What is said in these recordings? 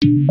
One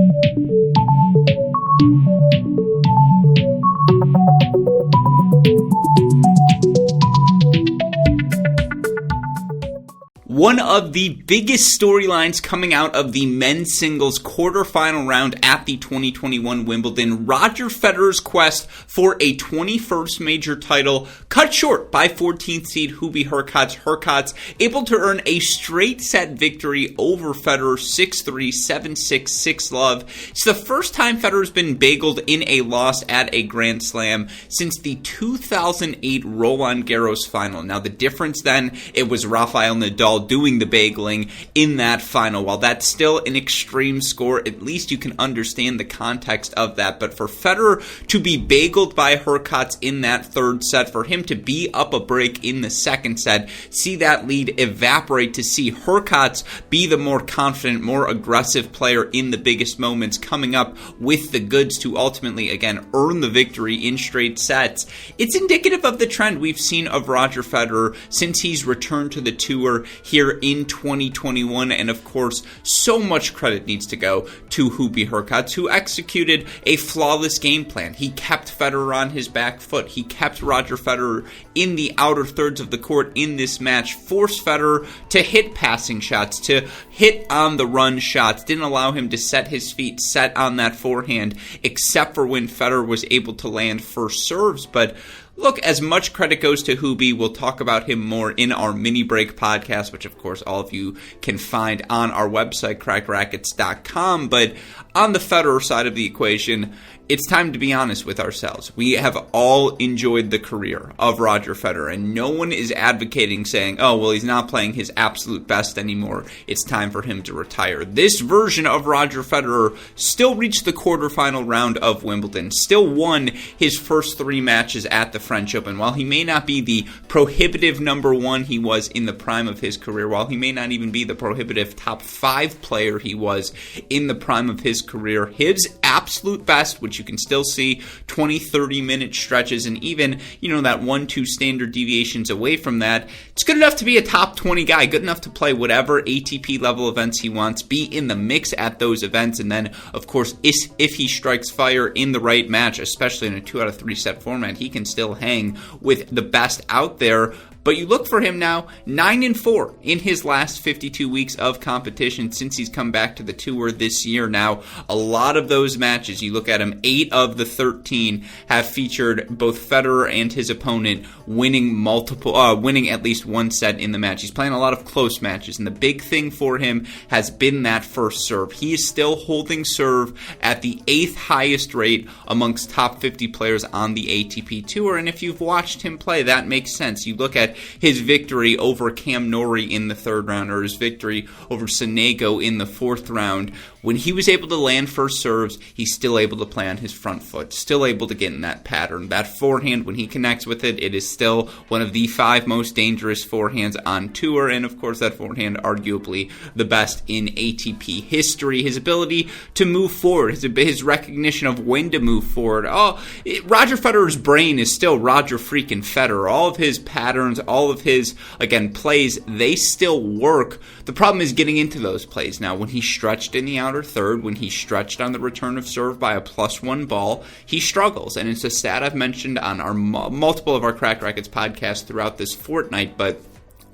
of the biggest storylines coming out of the men's singles quarterfinal round at the 2021 Wimbledon, Roger Federer's quest for a 21st major title cut short by 14th seed Hubert Hurkacz. Hurkacz able to earn a straight set victory over Federer 6-3, 7-6, 6-love. It's the first time Federer's been bageled in a loss at a Grand Slam since the 2008 Roland Garros final. Now the difference then, it was Rafael Nadal doing the bageling in that final. While that's still an extreme score, at least you can understand the context of that. But for Federer to be bageled by Hurkacz in that third set, for him to be up a break in the second set, see that lead evaporate, to see Hurkacz be the more confident, more aggressive player in the biggest moments, coming up with the goods to ultimately, again, earn the victory in straight sets, it's indicative of the trend we've seen of Roger Federer since he's returned to the tour here in 2021, and of course, so much credit needs to go to Hubert Hurkacz, who executed a flawless game plan. He kept Federer on his back foot. He kept Roger Federer in the outer thirds of the court in this match, forced Federer to hit passing shots, to hit on the run shots, didn't allow him to set his feet, set on that forehand, except for when Federer was able to land first serves. But look, as much credit goes to Hubie, we'll talk about him more in our mini break podcast, which of course all of you can find on our website, crackrackets.com. But on the Federer side of the equation, it's time to be honest with ourselves. We have all enjoyed the career of Roger Federer, and no one is advocating saying, oh, well, he's not playing his absolute best anymore. It's time for him to retire. This version of Roger Federer still reached the quarterfinal round of Wimbledon, still won his first 3 matches at the French Open. While he may not be the prohibitive number 1 he was in the prime of his career, while he may not even be the prohibitive top 5 player he was in the prime of his career, his absolute best, which you can still see 20, 30-minute stretches, and even, that 1-2 standard deviations away from that, it's good enough to be a top 20 guy, good enough to play whatever ATP level events he wants, be in the mix at those events, and then, of course, if he strikes fire in the right match, especially in a 2 out of 3 set format, he can still hang with the best out there. But you look for him now, 9-4 in his last 52 weeks of competition since he's come back to the tour this year. Now, a lot of those matches, you look at him, 8 of the 13 have featured both Federer and his opponent winning at least one set in the match. He's playing a lot of close matches, and the big thing for him has been that first serve. He is still holding serve at the 8th highest rate amongst top 50 players on the ATP Tour, and if you've watched him play, that makes sense. You look at his victory over Cam Norrie in the 3rd round, or his victory over Sonego in the 4th round. When he was able to land first serves, he's still able to play on his front foot, still able to get in that pattern. That forehand, when he connects with it, it is still one of the 5 most dangerous forehands on tour, and of course that forehand arguably the best in ATP history. His ability to move forward, his recognition of when to move forward. Roger Federer's brain is still Roger freaking Federer. All of his patterns, all of his, again, plays, they still work. The problem is getting into those plays. Now, when he stretched in the outer third, when he stretched on the return of serve by a +1 ball, he struggles. And it's a stat I've mentioned on our multiple of our Cracked Rackets podcasts throughout this fortnight, but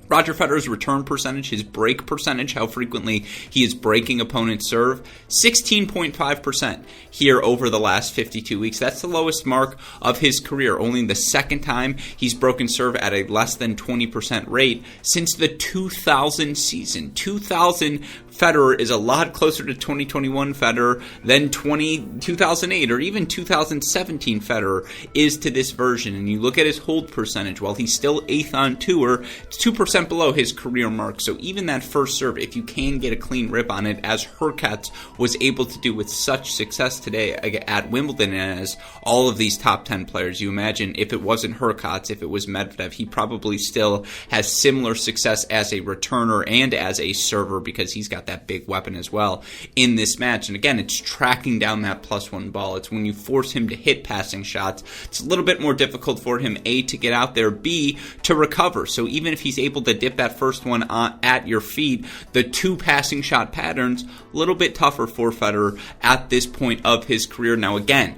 Roger Federer's return percentage, his break percentage, how frequently he is breaking opponent's serve, 16.5% here over the last 52 weeks. That's the lowest mark of his career. Only the second time he's broken serve at a less than 20% rate since the 2000 season. 2000 Federer is a lot closer to 2021 Federer than 2008 or even 2017 Federer is to this version. And you look at his hold percentage, while he's still 8th on tour, it's 2% below his career mark. So even that first serve, if you can get a clean rip on it, as Hurkacz was able to do with such success today at Wimbledon, and as all of these top 10 players, you imagine if it wasn't Hurkacz, if it was Medvedev, he probably still has similar success as a returner and as a server, because he's got got that big weapon as well in this match. And again, it's tracking down that +1 ball. It's when you force him to hit passing shots, it's a little bit more difficult for him, A, to get out there, B, to recover. So even if he's able to dip that first one at your feet, the 2 passing shot patterns, a little bit tougher for Federer at this point of his career. Now again,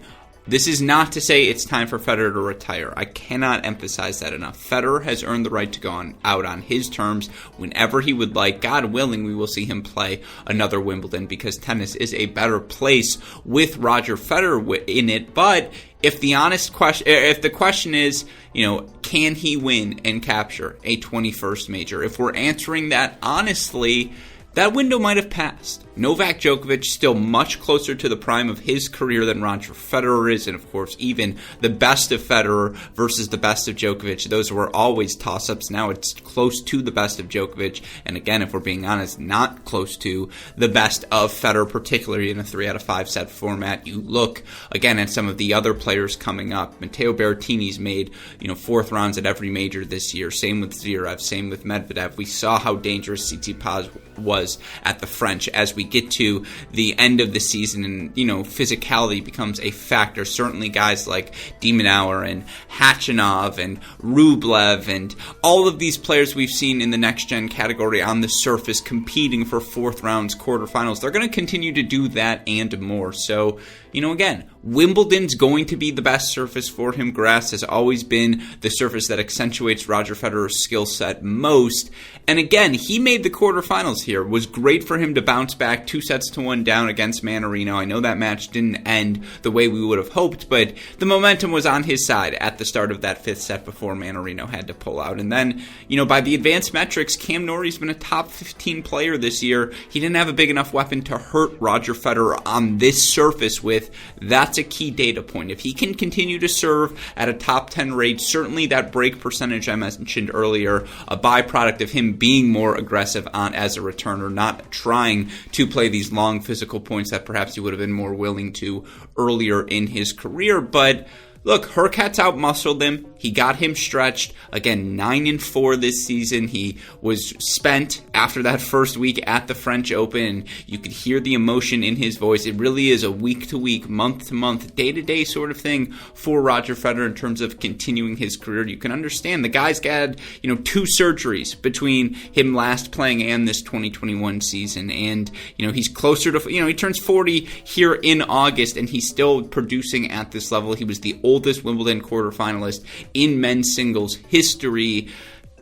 this is not to say it's time for Federer to retire. I cannot emphasize that enough. Federer has earned the right to go out on his terms whenever he would like. God willing, we will see him play another Wimbledon because tennis is a better place with Roger Federer in it. But if the question is, can he win and capture a 21st major? If we're answering that honestly, that window might have passed. Novak Djokovic still much closer to the prime of his career than Roger Federer is, and of course even the best of Federer versus the best of Djokovic. Those were always toss-ups. Now it's close to the best of Djokovic, and again, if we're being honest, not close to the best of Federer, particularly in a 3 out of 5 set format. You look again at some of the other players coming up. Matteo Berrettini's made 4th rounds at every major this year. Same with Zverev, same with Medvedev. We saw how dangerous Tsitsipas was at the French. As we get to the end of the season and, physicality becomes a factor. Certainly guys like De Minaur and Khachanov and Rublev and all of these players we've seen in the next-gen category on the surface competing for 4th rounds, quarterfinals, they're going to continue to do that and more. So, again, Wimbledon's going to be the best surface for him. Grass has always been the surface that accentuates Roger Federer's skill set most. And again, he made the quarterfinals here. It was great for him to bounce back 2-1 down against Mannarino. I know that match didn't end the way we would have hoped, but the momentum was on his side at the start of that 5th set before Mannarino had to pull out. And then, by the advanced metrics, Cam Norrie's been a top 15 player this year. He didn't have a big enough weapon to hurt Roger Federer on this surface with. That's a key data point. If he can continue to serve at a top 10 rate, certainly that break percentage I mentioned earlier, a byproduct of him being more aggressive as a returner, not trying to play these long physical points that perhaps he would have been more willing to earlier in his career. But look, Hurkacz outmuscled him. He got him stretched. Again, 9-4 this season. He was spent after that first week at the French Open. You could hear the emotion in his voice. It really is a week-to-week, month-to-month, day-to-day sort of thing for Roger Federer in terms of continuing his career. You can understand the guy's got, 2 surgeries between him last playing and this 2021 season. And, he's closer to, he turns 40 here in August, and he's still producing at this level. He was the oldest Wimbledon quarterfinalist in men's singles history.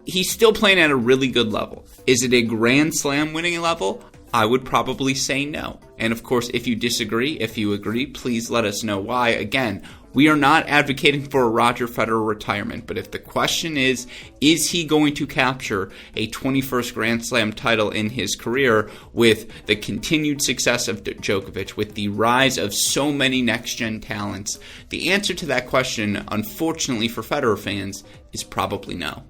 He's still playing at a really good level. Is it a Grand Slam winning level? I would probably say no. And of course, if you disagree, if you agree, please let us know why. Again, we are not advocating for a Roger Federer retirement, but if the question is he going to capture a 21st Grand Slam title in his career with the continued success of Djokovic, with the rise of so many next-gen talents? The answer to that question, unfortunately for Federer fans, is probably no.